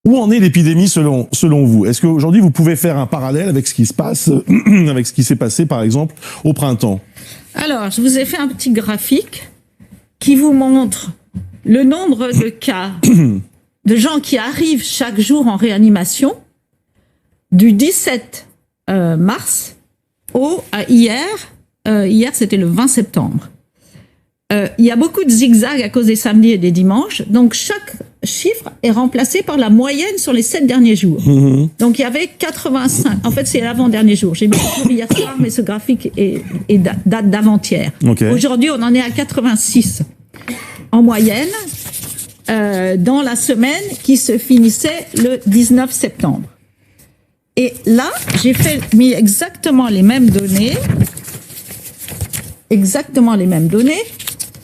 Où en est l'épidémie selon vous? Est-ce qu'aujourd'hui vous pouvez faire un parallèle avec ce qui se passe, avec ce qui s'est passé par exemple au printemps? Alors, je vous ai fait un petit graphique qui vous montre le nombre de cas de gens qui arrivent chaque jour en réanimation du 17 mars à hier. Hier, c'était le 20 septembre. Il y a beaucoup de zigzags à cause des samedis et des dimanches. Donc, chaque chiffre est remplacé par la moyenne sur les 7 derniers jours. Donc, il y avait 85. En fait, c'est l'avant-dernier jour. J'ai mis le jour hier soir, mais ce graphique date d'avant-hier. Okay. Aujourd'hui, on en est à 86 en moyenne dans la semaine qui se finissait le 19 septembre. Et là, j'ai mis exactement les mêmes données.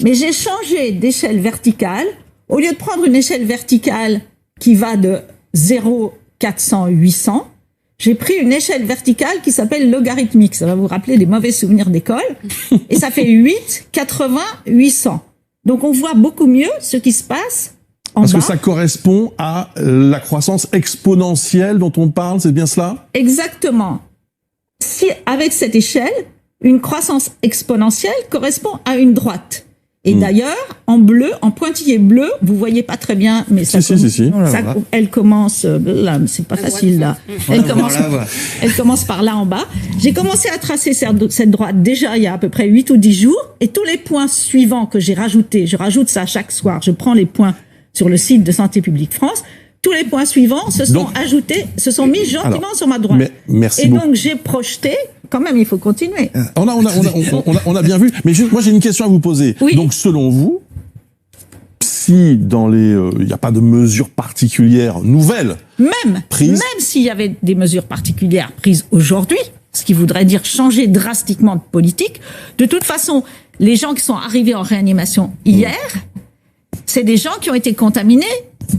Mais j'ai changé d'échelle verticale. Au lieu de prendre une échelle verticale qui va de 0, 400, 800, j'ai pris une échelle verticale qui s'appelle logarithmique. Ça va vous rappeler des mauvais souvenirs d'école. Et ça fait 8, 80, 800. Donc on voit beaucoup mieux ce qui se passe en bas. Parce que ça correspond à la croissance exponentielle dont on parle, c'est bien cela? Exactement. Si, avec cette échelle, une croissance exponentielle correspond à une droite. Et d'ailleurs, en bleu, en pointillé bleu, vous voyez pas très bien, mais ça, elle commence là, c'est pas facile là. Elle commence par là en bas. J'ai commencé à tracer cette droite déjà il y a à peu près 8 ou 10 jours, et tous les points suivants que j'ai rajoutés, je rajoute ça chaque soir, je prends les points sur le site de Santé publique France, tous les points suivants se sont ajoutés, se sont mis gentiment sur ma droite. Merci et donc j'ai projeté. Quand même, il faut continuer. On a bien vu. Mais moi, j'ai une question à vous poser. Oui. Donc, selon vous, si dans il n'y a pas de mesures particulières nouvelles prises, même s'il y avait des mesures particulières prises aujourd'hui, ce qui voudrait dire changer drastiquement de politique, de toute façon, les gens qui sont arrivés en réanimation hier, c'est des gens qui ont été contaminés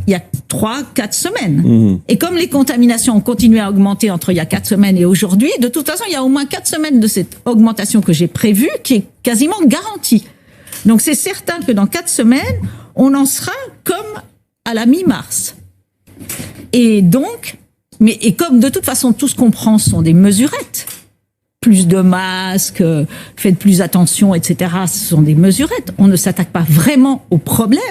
il y a 3-4 semaines. Et comme les contaminations ont continué à augmenter entre il y a 4 semaines et aujourd'hui, de toute façon, il y a au moins 4 semaines de cette augmentation que j'ai prévue qui est quasiment garantie. Donc c'est certain que dans 4 semaines, on en sera comme à la mi-mars. Et donc, et comme de toute façon, tout ce qu'on prend sont des mesurettes. Plus de masques, faites plus attention, etc. Ce sont des mesurettes. On ne s'attaque pas vraiment au problème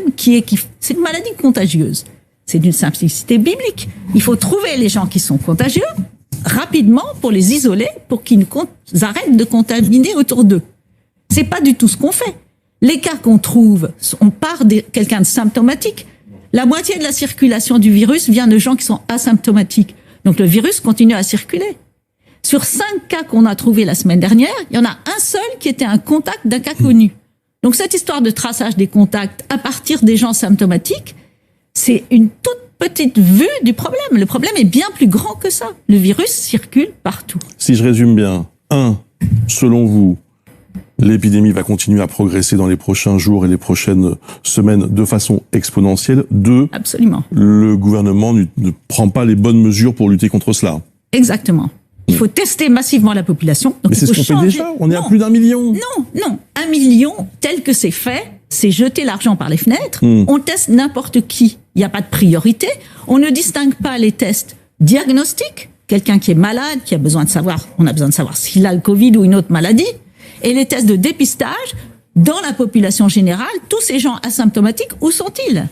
c'est une maladie contagieuse. C'est d'une simplicité biblique. Il faut trouver les gens qui sont contagieux rapidement pour les isoler, pour qu'ils arrêtent de contaminer autour d'eux. C'est pas du tout ce qu'on fait. Les cas qu'on trouve, on part de quelqu'un de symptomatique. La moitié de la circulation du virus vient de gens qui sont asymptomatiques. Donc le virus continue à circuler. Sur 5 cas qu'on a trouvés la semaine dernière, il y en a un seul qui était un contact d'un cas connu. Donc cette histoire de traçage des contacts à partir des gens symptomatiques, c'est une toute petite vue du problème. Le problème est bien plus grand que ça. Le virus circule partout. Si je résume bien, 1, selon vous, l'épidémie va continuer à progresser dans les prochains jours et les prochaines semaines de façon exponentielle. 2, absolument, le gouvernement ne prend pas les bonnes mesures pour lutter contre cela. Exactement. Il faut tester massivement la population. Donc mais c'est ce qu'on fait déjà. On est à plus d'1 million. Non. 1 million, tel que c'est fait, c'est jeter l'argent par les fenêtres. On teste n'importe qui. Il n'y a pas de priorité. On ne distingue pas les tests diagnostiques. Quelqu'un qui est malade, qui a besoin de savoir, on a besoin de savoir s'il a le Covid ou une autre maladie. Et les tests de dépistage, dans la population générale, tous ces gens asymptomatiques, où sont-ils?